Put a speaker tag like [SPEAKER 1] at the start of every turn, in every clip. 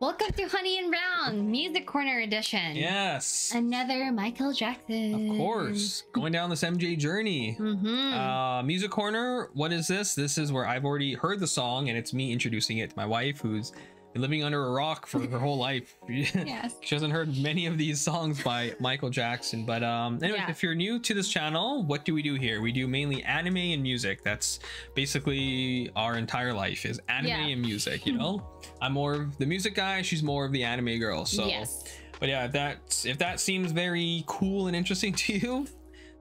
[SPEAKER 1] Welcome to Honey and Brown Music Corner Edition.
[SPEAKER 2] Yes.
[SPEAKER 1] Another Michael Jackson.
[SPEAKER 2] Of course. Going down this MJ journey. Music Corner, what is this? This is where I've already heard the song and it's me introducing it to my wife, who's been living under a rock for her whole life.
[SPEAKER 1] Yes.
[SPEAKER 2] She hasn't heard many of these songs by Michael Jackson. But anyway, if you're new to this channel, what do we do here? We do mainly anime and music. That's basically our entire life is anime and music, you know? I'm more of the music guy, she's more of the anime girl. So but yeah, if that seems very cool and interesting to you,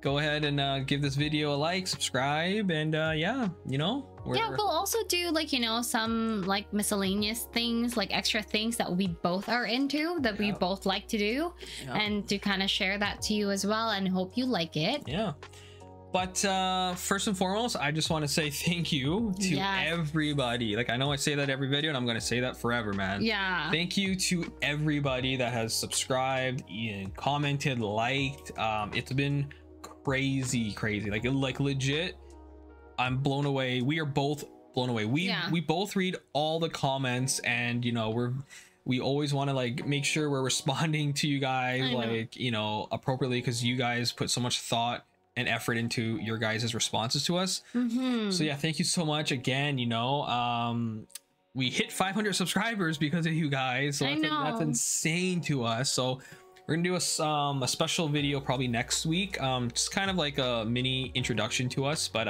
[SPEAKER 2] go ahead and give this video a like, subscribe, and yeah, you know,
[SPEAKER 1] we'll also do, like, you know, some like miscellaneous things, like extra things that we both are into, that we both like to do, and to kind of share that to you as well, and hope you like it. But first and foremost, I just want to say thank you to everybody. Like, I know I say that every video and I'm going to say that forever, man. Thank you to everybody that has subscribed and commented, liked. It's been crazy, like legit. I'm blown away. We are both blown away. We both read all the comments, and you know, we always want to like make sure we're responding to you guys, like, you know, appropriately, because you guys put so much thought and effort into your guys' responses to us. So yeah, thank you so much again. You know, we hit 500 subscribers because of you guys, so that's insane to us. So we're gonna do a special video probably next week, just kind of like a mini introduction to us. But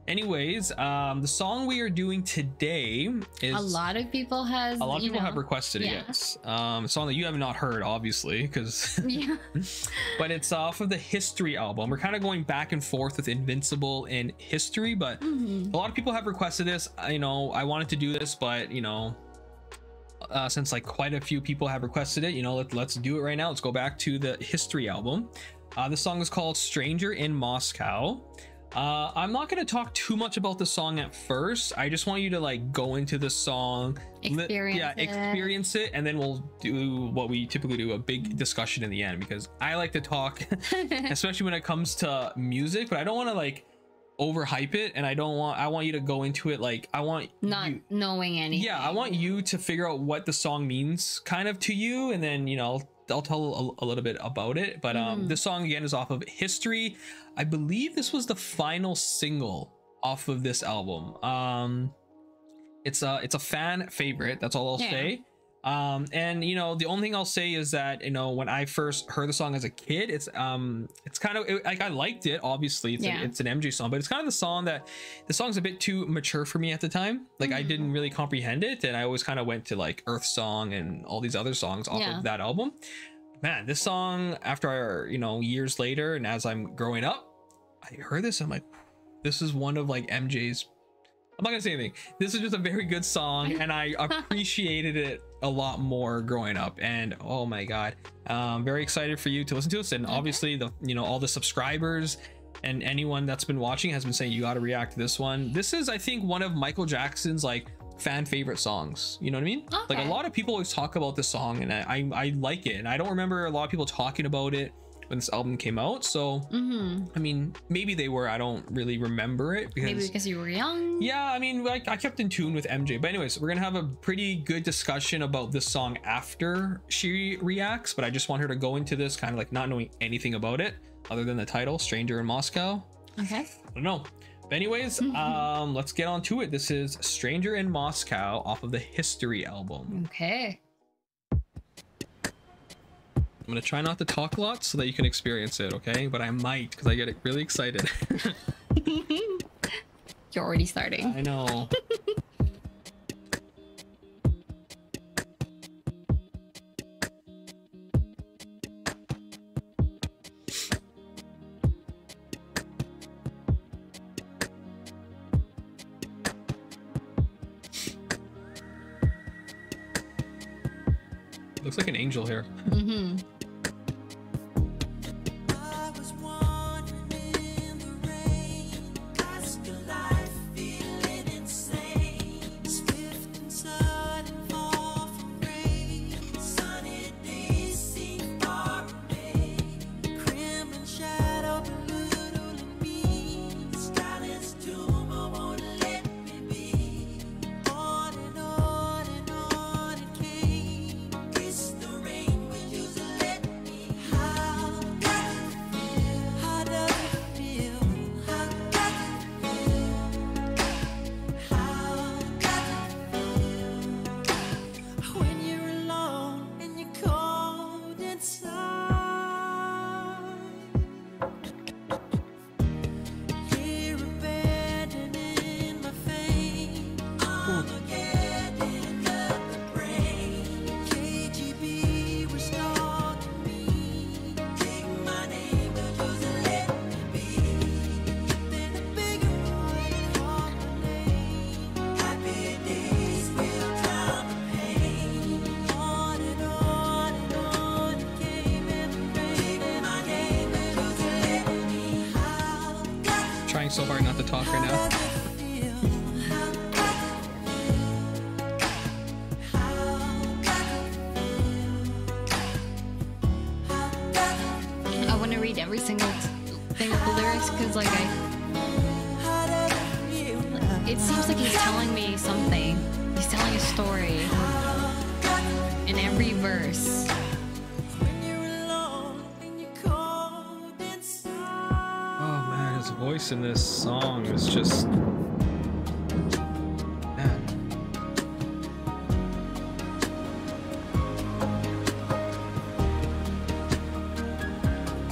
[SPEAKER 1] anyways, the song we are doing today is a lot of people have requested it. Yes, a song that you have not heard, obviously, because but it's off of the History album. We're kind of going back and forth with Invincible and History, but a lot of people have requested this. You know, I wanted to do this, but you know, since like quite a few people have requested it, you know, let's do it right now. Let's go back to the History album. The song is called Stranger in Moscow. I'm not going to talk too much about the song at first. I just want you to like go into the song, experience it, and then we'll do what we typically do, a big discussion in the end, because I like to talk especially when it comes to music, but I don't want to like overhype it, and I want you to go into it like I want knowing anything. I want you to figure out what the song means kind of to you, and then, you know, I'll tell a little bit about it. But this song again is off of History. I believe this was the final single off of this album. It's a fan favorite, that's all I'll say. And you know, the only thing I'll say is that, you know, when I first heard the song as a kid, it's kind of like, I liked it, obviously. It's an MJ song, but it's kind of the song's a bit too mature for me at the time. Like I didn't really comprehend it, and I always kind of went to like Earth Song and all these other songs off of that album. Man, this song, after, you know, years later, and as I'm growing up, I heard this, I'm like, this is one of like MJ's, I'm not gonna say anything. This is just a very good song, and I appreciated it a lot more growing up. And oh my god, very excited for you to listen to us. And obviously, the, you know, all the subscribers and anyone that's been watching has been saying you got to react to this one. This is, I think, one of Michael Jackson's like fan favorite songs, you know what I mean? Like a lot of people always talk about this song, and I like it, and I don't remember a lot of people talking about it when this album came out. So I mean, maybe they were, I don't really remember it, because maybe because you were young. I mean, like I kept in tune with MJ. But anyways, we're gonna have a pretty good discussion about this song after she reacts, but I just want her to go into this kind of like not knowing anything about it other than the title, Stranger in Moscow. I don't know. But anyways, let's get on to it. This is Stranger in Moscow off of the History album. I'm gonna try not to talk a lot so that you can experience it, okay? But I might, because I get really excited. You're already starting.
[SPEAKER 2] I know. Looks like an angel here.
[SPEAKER 3] On and on it came.
[SPEAKER 2] so hard not to talk right now.
[SPEAKER 1] I want to read every single thing of the lyrics because, like, it seems like he's telling me something. He's telling a story in every verse.
[SPEAKER 2] Oh man, his voice in this song is just... man.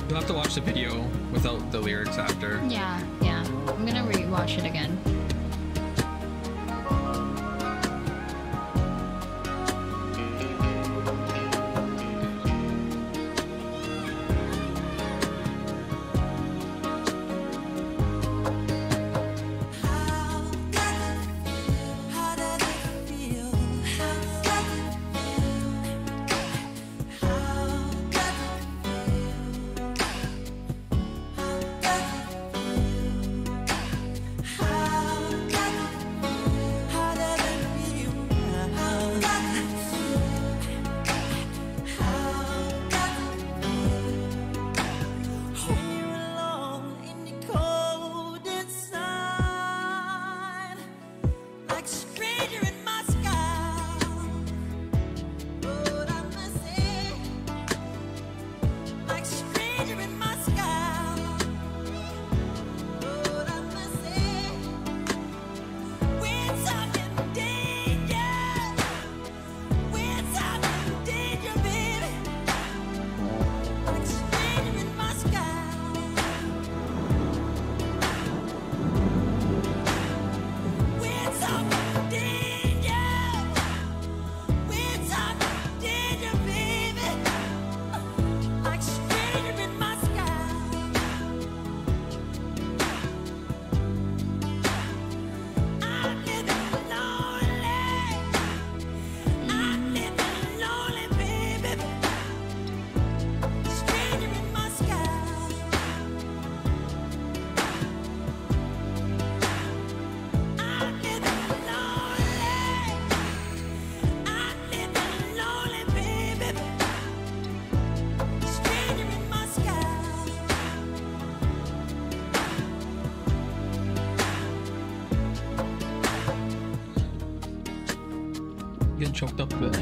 [SPEAKER 2] You'll have to watch the video without the lyrics after.
[SPEAKER 1] Yeah. I'm gonna rewatch it again.
[SPEAKER 2] Getting choked up a bit.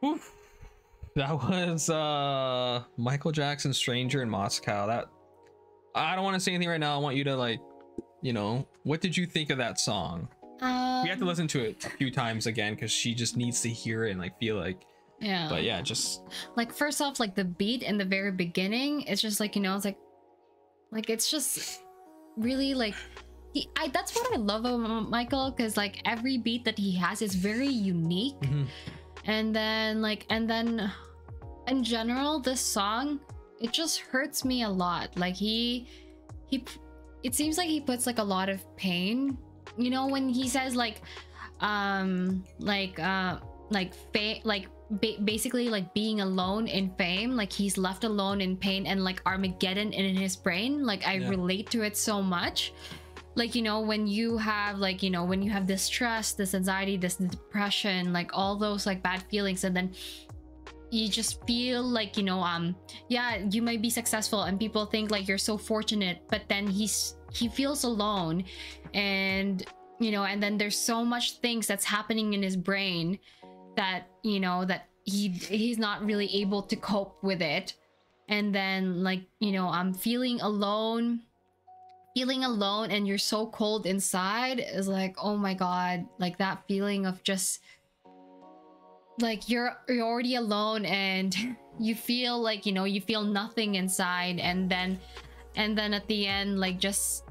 [SPEAKER 2] Oof. That was Michael Jackson, Stranger in Moscow. That, I don't want to say anything right now. I want you to, like, you know, what did you think of that song? We have to listen to it a few times again because she just needs to hear it and like feel like,
[SPEAKER 1] yeah.
[SPEAKER 2] But yeah, just
[SPEAKER 1] like, first off, like the beat in the very beginning, it's just like, you know, it's like it's just really like that's what I love about Michael, because like every beat that he has is very unique. And then in general, this song, it just hurts me a lot. Like it seems like he puts like a lot of pain, you know, when he says basically like being alone in fame, like he's left alone in pain and like Armageddon in his brain. Like I relate to it so much. Like, you know, when you have like, you know, when you have this stress, this anxiety, this depression, like all those like bad feelings, and then you just feel like, you know, yeah, you might be successful and people think like you're so fortunate, but then he feels alone, and you know, and then there's so much things that's happening in his brain that, you know, that he's not really able to cope with it. And then like, you know, I'm feeling alone, feeling alone and you're so cold inside is like, oh my god, like that feeling of just like you're already alone and you feel like, you know, you feel nothing inside, and then at the end, like just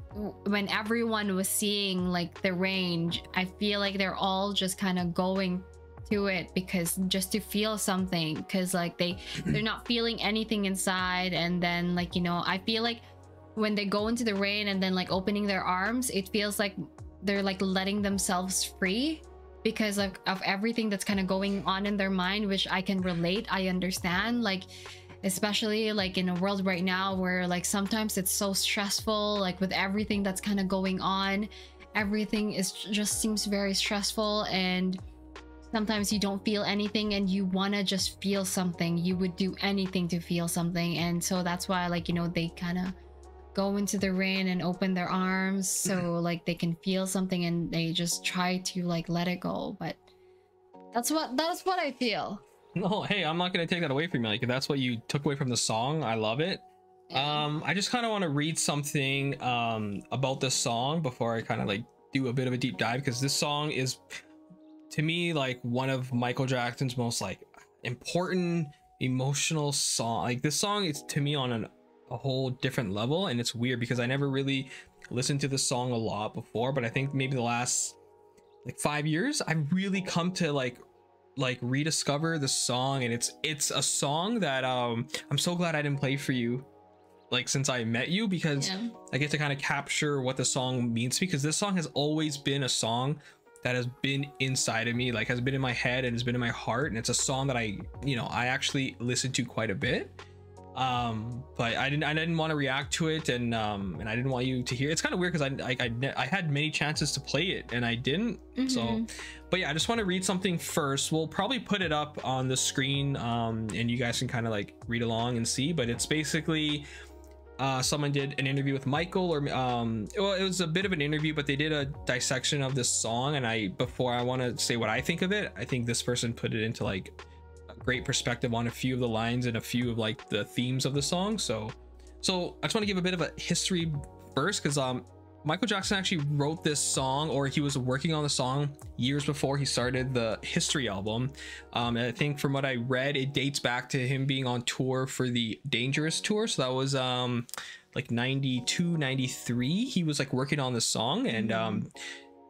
[SPEAKER 1] when everyone was seeing like the range, I feel like they're all just kind of going to it because just to feel something, because like they're not feeling anything inside. And then like, you know, I feel like when they go into the rain and then like opening their arms, it feels like they're like letting themselves free because of everything that's kind of going on in their mind, which I can relate. I understand, like especially like in a world right now where like sometimes it's so stressful, like with everything that's kind of going on, everything is just seems very stressful, and sometimes you don't feel anything and you want to just feel something. You would do anything to feel something. And so that's why, like, you know, they kind of go into the rain and open their arms so like they can feel something, and they just try to like let it go. But that's what I feel.
[SPEAKER 2] No, hey, I'm not gonna take that away from you. Like, if that's what you took away from the song, I love it. I just kind of want to read something about this song before I kind of like do a bit of a deep dive, because this song is, to me, like one of Michael Jackson's most like important emotional song. Like this song is to me on a whole different level, and it's weird because I never really listened to this song a lot before, but I think maybe the last like 5 years I've really come to like rediscover the song. And it's a song that I'm so glad I didn't play for you like since I met you, because I get to kind of capture what the song means to me, because this song has always been a song that has been inside of me, like has been in my head and has been in my heart, and it's a song that I actually listen to quite a bit. But I didn't want to react to it, and I didn't want you to hear. It's kind of weird because I had many chances to play it and I didn't. So, but yeah, I just want to read something first. We'll probably put it up on the screen, and you guys can kind of like read along and see. But it's basically someone did an interview with Michael, or well, it was a bit of an interview, but they did a dissection of this song. And before I want to say what I think of it, I think this person put it into like great perspective on a few of the lines and a few of like the themes of the song. So I just want to give a bit of a history first, because Michael Jackson actually wrote this song, or he was working on the song years before he started the History album. And I think from what I read, it dates back to him being on tour for the Dangerous tour. So that was like 92, 93. He was like working on this song, and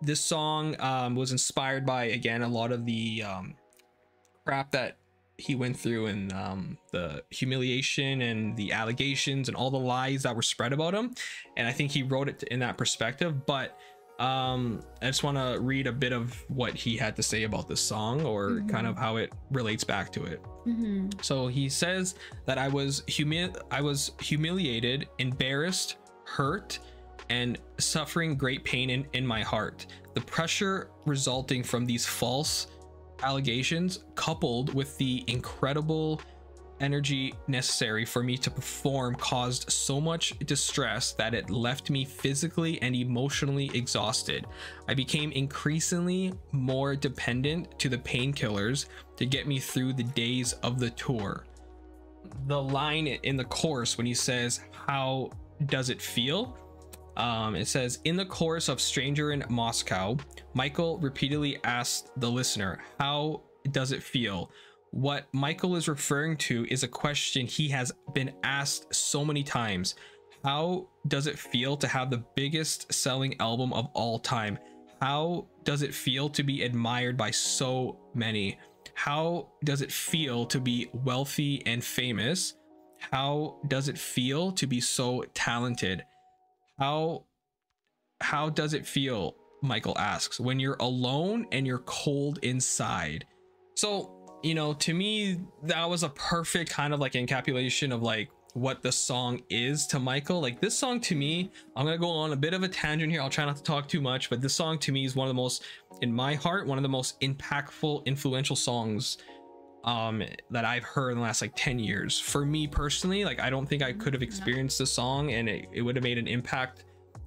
[SPEAKER 2] this song was inspired by, again, a lot of the crap that he went through, and the humiliation and the allegations and all the lies that were spread about him. And I think he wrote it in that perspective. But I just want to read a bit of what he had to say about this song, or kind of how it relates back to it. So he says that I was humiliated, embarrassed, hurt, and suffering great pain in my heart. The pressure resulting from these false allegations, coupled with the incredible energy necessary for me to perform, caused so much distress that it left me physically and emotionally exhausted. I became increasingly more dependent to the painkillers to get me through the days of the tour. The line in the chorus when he says, "How does it feel?" It says, in the chorus of Stranger in Moscow, Michael repeatedly asked the listener, "How does it feel?" What Michael is referring to is a question he has been asked so many times. How does it feel to have the biggest selling album of all time? How does it feel to be admired by so many? How does it feel to be wealthy and famous? How does it feel to be so talented? How does it feel, Michael asks, when you're alone and you're cold inside? So, to me, that was a perfect kind of like encapsulation of like what the song is to Michael. Like this song to me, I'm gonna go on a bit of a tangent here. I'll try not to talk too much, but this song to me is one of the most, in my heart, one of the most impactful, influential songs that I've heard in the last like 10 years. For me personally, like I don't think I could have experienced this song and it would have made an impact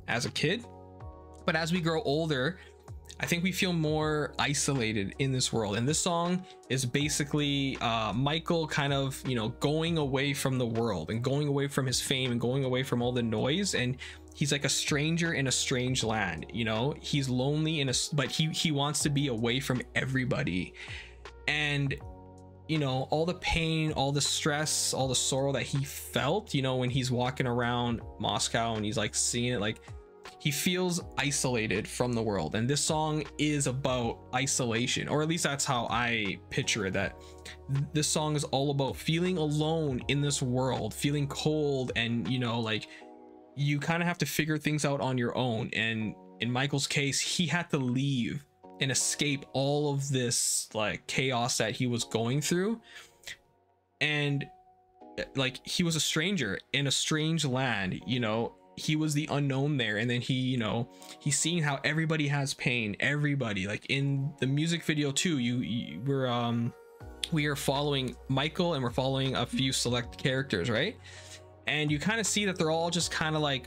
[SPEAKER 2] as a kid. But as we grow older, I think we feel more isolated in this world. And this song is basically Michael kind of, going away from the world and going away from his fame and going away from all the noise. And he's like a stranger in a strange land, you know, he's lonely but he wants to be away from everybody. And you know, all the pain, all the stress, all the sorrow that he felt, you know, when he's walking around Moscow and he's like seeing it, like he feels isolated from the world. And this song is about isolation, or at least that's how I picture it, that this song is all about feeling alone in this world, feeling cold, and you know, like you kind of have to figure things out on your own. And in Michael's case, he had to leave and escape all of this like chaos that he was going through. And like he was a stranger in a strange land, you know, he was the unknown there. And then he, you know, he's seeing how everybody has pain, everybody, like in the music video too, we are following Michael and we're following a few select characters, right? And you kind of see that they're all just kind of like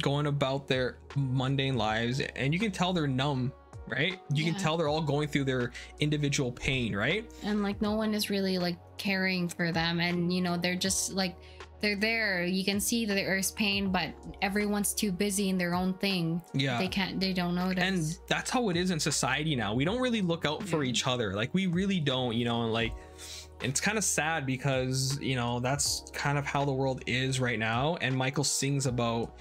[SPEAKER 2] going about their mundane lives, and you can tell they're numb, right? You can tell they're all going through their individual pain, right?
[SPEAKER 1] And like no one is really like caring for them, and you know, they're just like, they're there, you can see that there is pain, but everyone's too busy in their own thing. Yeah, they don't notice.
[SPEAKER 2] And that's how it is in society now. We don't really look out for each other, like we really don't, you know. And like it's kind of sad because, you know, that's kind of how the world is right now. And Michael sings about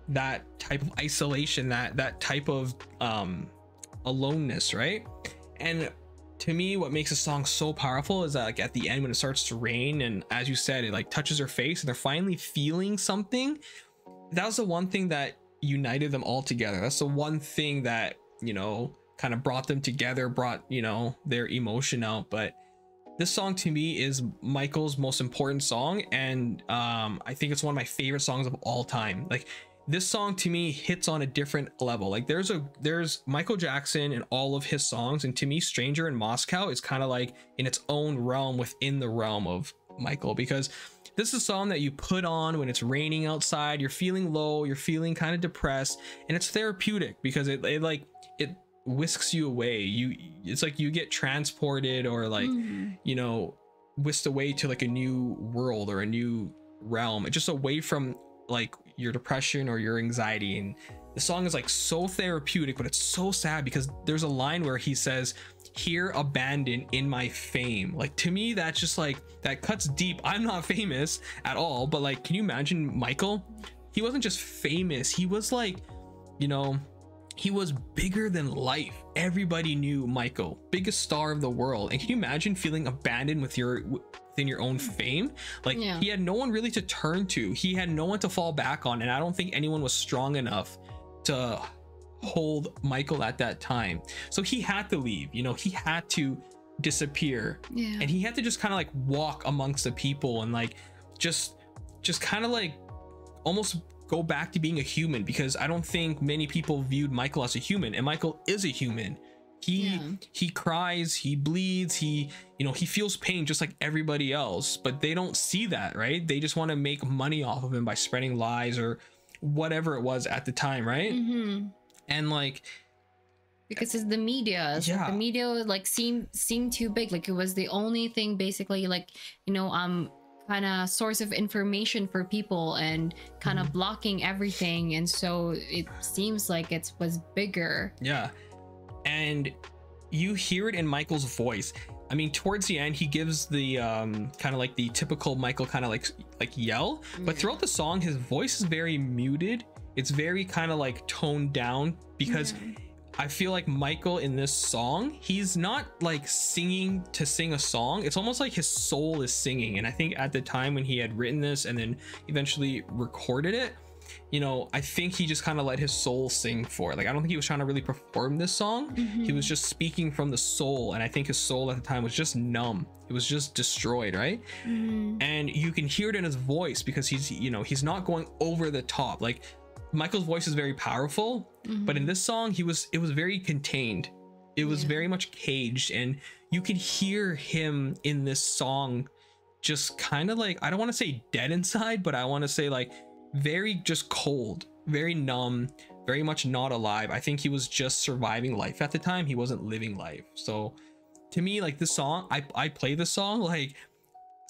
[SPEAKER 2] that type of isolation, that type of aloneness, right? And to me, what makes a song so powerful is that like at the end when it starts to rain, and as you said, it like touches her face and they're finally feeling something. That was the one thing that united them all together. That's the one thing that, you know, kind of brought them together, brought, you know, their emotion out. But this song to me is Michael's most important song, and I think it's one of my favorite songs of all time. Like this song to me hits on a different level. Like there's Michael Jackson and all of his songs, and to me Stranger in Moscow is kind of like in its own realm within the realm of Michael, because this is a song that you put on when it's raining outside, you're feeling low, you're feeling kind of depressed, and it's therapeutic because it whisks you away. It's like you get transported, or like you know, whisked away to like a new world or a new realm, just away from like your depression or your anxiety. And the song is like so therapeutic, but it's so sad because there's a line where he says, "Here abandoned in my fame." Like to me, that's just like, that cuts deep. I'm not famous at all, but like, can you imagine Michael? He wasn't just famous, he was like, you know, he was bigger than life. Everybody knew Michael, biggest star of the world. And can you imagine feeling abandoned within your own fame? Like he had no one really to turn to, he had no one to fall back on, and I don't think anyone was strong enough to hold Michael at that time. So he had to leave, you know, he had to disappear, and he had to just kind of like walk amongst the people and like just kind of like almost go back to being a human, because I don't think many people viewed Michael as a human, and Michael is a human. He cries, he bleeds, he, you know, he feels pain just like everybody else, but they don't see that, right? They just want to make money off of him by spreading lies or whatever it was at the time, right? And like,
[SPEAKER 1] because it's the media, so the media like seemed too big, like it was the only thing basically, like, you know, kind of source of information for people, and kind of blocking everything, and so it seems like it was bigger. And you hear it in Michael's voice. I mean, towards the end he gives the kind of like the typical Michael kind of like yell, but throughout the song his voice is very muted. It's very kind of like toned down, because I feel like Michael in this song, he's not like singing to sing a song. It's almost like his soul is singing. And I think at the time when he had written this and then eventually recorded it, you know, I think he just kind of let his soul sing for it. Like, I don't think he was trying to really perform this song. He was just speaking from the soul. And I think his soul at the time was just numb. It was just destroyed, right? And you can hear it in his voice, because he's, you know, he's not going over the top. Like, Michael's voice is very powerful, but in this song it was very contained. It was very much caged, and you can hear him in this song just kind of like, I don't want to say dead inside, but I want to say like very just cold, very numb, very much not alive. I think he was just surviving life at the time. He wasn't living life. So to me, like this song, I play the song like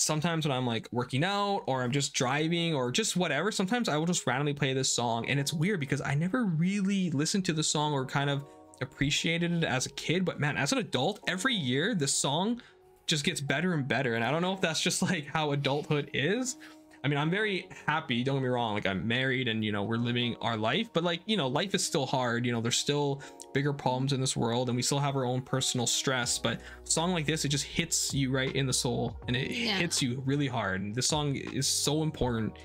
[SPEAKER 2] sometimes when I'm like working out or I'm just driving or just whatever, sometimes I will just randomly play this song. And it's weird because I never really listened to the song or kind of appreciated it as a kid, but man, as an adult, every year the song just gets better and better. And I don't know if that's just like how adulthood is. I mean, I'm very happy, don't get me wrong, like I'm married and, you know, we're living our life, but like, you know, life is still hard, you know, there's still bigger problems in this world and we still have our own personal stress. But a song like this, it just hits you right in the soul and it hits you really hard. And this song is so important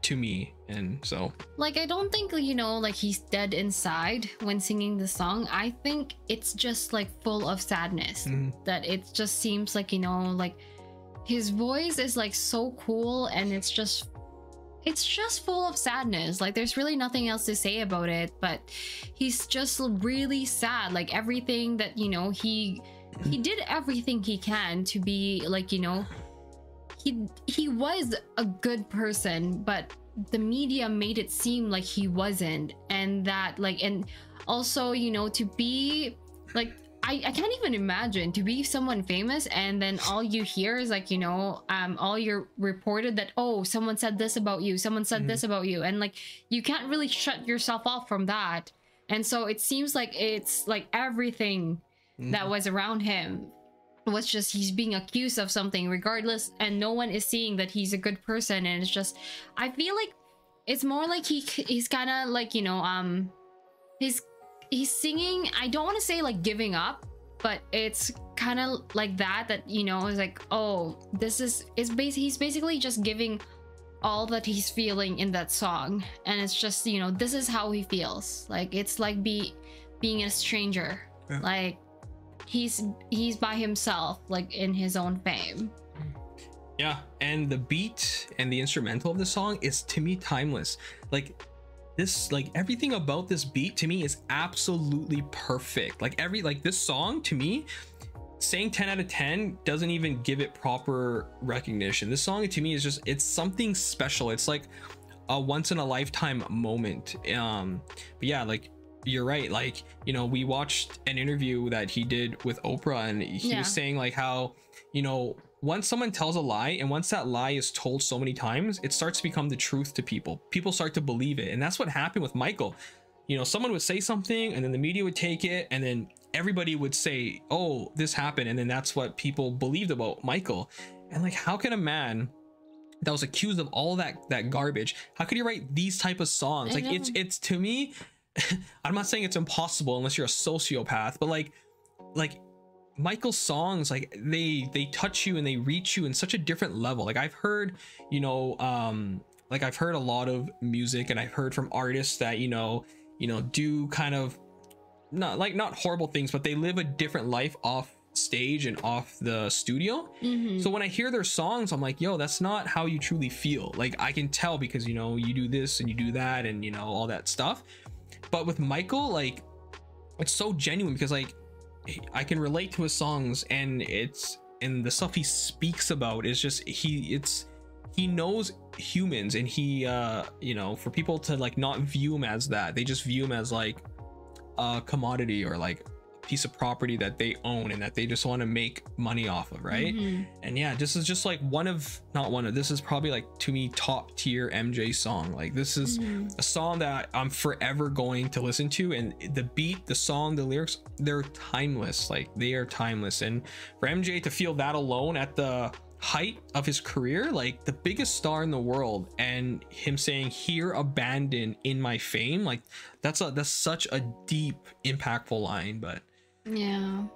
[SPEAKER 2] to me. And so
[SPEAKER 1] like, I don't think, you know, like he's dead inside when singing the song. I think it's just like full of sadness, that it just seems like, you know, like his voice is like so cool and it's just full of sadness. Like there's really nothing else to say about it, but he's just really sad. Like everything that, you know, he did everything he can to be like, you know, he was a good person, but the media made it seem like he wasn't. And that like, and also, you know, to be like, I can't even imagine to be someone famous and then all you hear is like, you know, all you're reported that, oh, someone said this about you, someone said this about you, and like you can't really shut yourself off from that. And so it seems like it's like everything that was around him was just he's being accused of something regardless, and no one is seeing that he's a good person. And it's just, I feel like it's more like he's kind of like, you know, he's singing, I don't want to say like giving up, but it's kind of like that, you know, is like, oh, he's basically just giving all that he's feeling in that song. And it's just, you know, this is how he feels. Like it's like being a stranger. Like he's by himself, like in his own fame.
[SPEAKER 2] Yeah, and the beat and the instrumental of the song is to me timeless. Like this, like everything about this beat to me is absolutely perfect. Like this song to me, saying 10 out of 10 doesn't even give it proper recognition. This song to me is just, it's something special. It's like a once in a lifetime moment. But yeah, like you're right. Like, you know, we watched an interview that he did with Oprah and he was saying like how, you know, once someone tells a lie and once that lie is told so many times, it starts to become the truth to people. People start to believe it. And that's what happened with Michael. You know, someone would say something and then the media would take it and then everybody would say, oh, this happened. And then that's what people believed about Michael. And like, how can a man that was accused of all that garbage, how could he write these type of songs? Like it's to me, I'm not saying it's impossible unless you're a sociopath, but like Michael's songs, like they touch you and they reach you in such a different level. Like I've heard, you know, like I've heard a lot of music and I've heard from artists that, you know, do kind of not horrible things, but they live a different life off stage and off the studio. So when I hear their songs, I'm like, yo, that's not how you truly feel. Like I can tell because, you know, you do this and you do that and, you know, all that stuff. But with Michael, like it's so genuine because like I can relate to his songs and the stuff he speaks about is just he knows humans and he you know, for people to like not view him as that, they just view him as like a commodity or like a piece of property that they own and that they just want to make money off of, right? And yeah, this is just like this is probably like to me top tier MJ song. Like this is a song that I'm forever going to listen to, and the beat, the song, the lyrics, they're timeless. Like they are timeless. And for MJ to feel that alone at the height of his career, like the biggest star in the world, and him saying here abandoned in my fame, like that's such a deep, impactful line. But
[SPEAKER 1] yeah,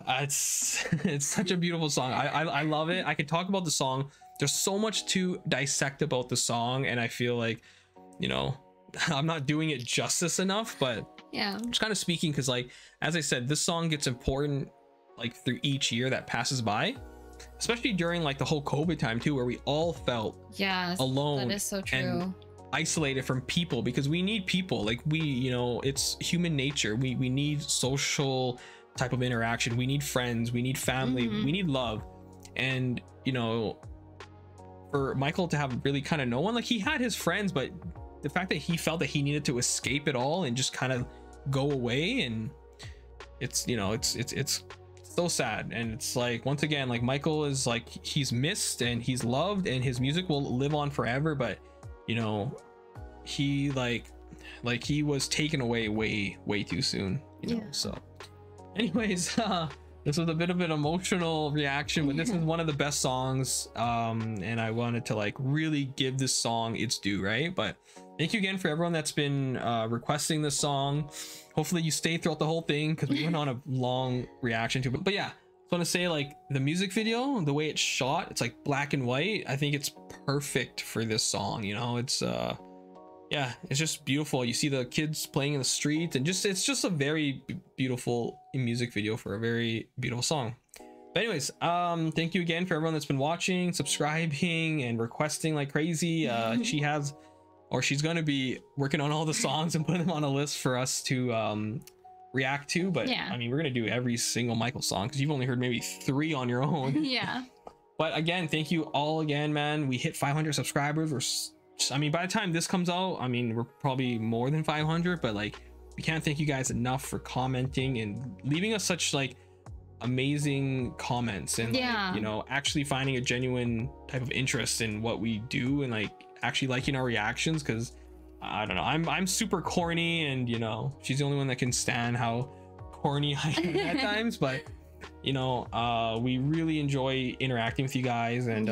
[SPEAKER 2] it's such a beautiful song. I love it. I could talk about the song. There's so much to dissect about the song, and I feel like, you know, I'm not doing it justice enough, but
[SPEAKER 1] yeah,
[SPEAKER 2] I'm just kind of speaking because, like, as I said, this song gets important like through each year that passes by, especially during like the whole COVID time too, where we all felt alone.
[SPEAKER 1] That is so true.
[SPEAKER 2] And isolated from people, because we need people. Like we, you know, it's human nature. We need social type of interaction. We need friends, we need family, we need love. And, you know, for Michael to have really kind of no one, like he had his friends, but the fact that he felt that he needed to escape it all and just kind of go away, and it's, you know, it's so sad. And it's like, once again, like Michael is like, he's missed and he's loved and his music will live on forever, but you know, he like he was taken away way too soon, you know. So anyways, this was a bit of an emotional reaction, but this is one of the best songs, and I wanted to like really give this song its due, right? But thank you again for everyone that's been requesting this song. Hopefully you stay throughout the whole thing, because we went on a long reaction to it. But yeah, I want to say, like, the music video, the way it's shot, it's like black and white. I think it's perfect for this song, you know. It's yeah, it's just beautiful. You see the kids playing in the street, and just it's just a very beautiful music video for a very beautiful song. But anyways, thank you again for everyone that's been watching, subscribing, and requesting like crazy. She's gonna be working on all the songs and putting them on a list for us to react to. But yeah, I mean, we're gonna do every single Michael song, because you've only heard maybe 3 on your own. Yeah. But again, thank you all again, man. We hit 500 subscribers. I mean, by the time this comes out, I mean, we're probably more than 500, but like, we can't thank you guys enough for commenting and leaving us such like amazing comments, and like, you know, actually finding a genuine type of interest in what we do, and like actually liking our reactions. Because I don't know, I'm super corny, and you know, she's the only one that can stand how corny I am at times. But you know, we really enjoy interacting with you guys, and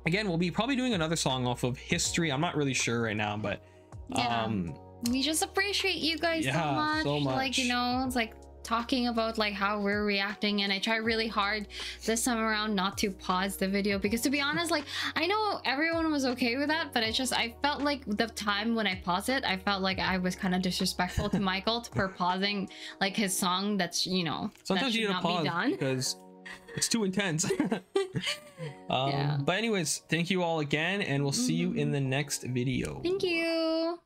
[SPEAKER 2] again, we'll be probably doing another song off of History. I'm not really sure right now, but
[SPEAKER 1] we just appreciate you guys so much. Like, you know, it's like talking about like how we're reacting, and I try really hard this time around not to pause the video, because to be honest, like, I know everyone was okay with that, but it's just, I felt like the time when I paused it, I felt like I was kind of disrespectful to Michael for pausing like his song that's, you know,
[SPEAKER 2] sometimes you need to pause because it's too intense. But anyways, thank you all again, and we'll see you in the next video.
[SPEAKER 1] Thank you.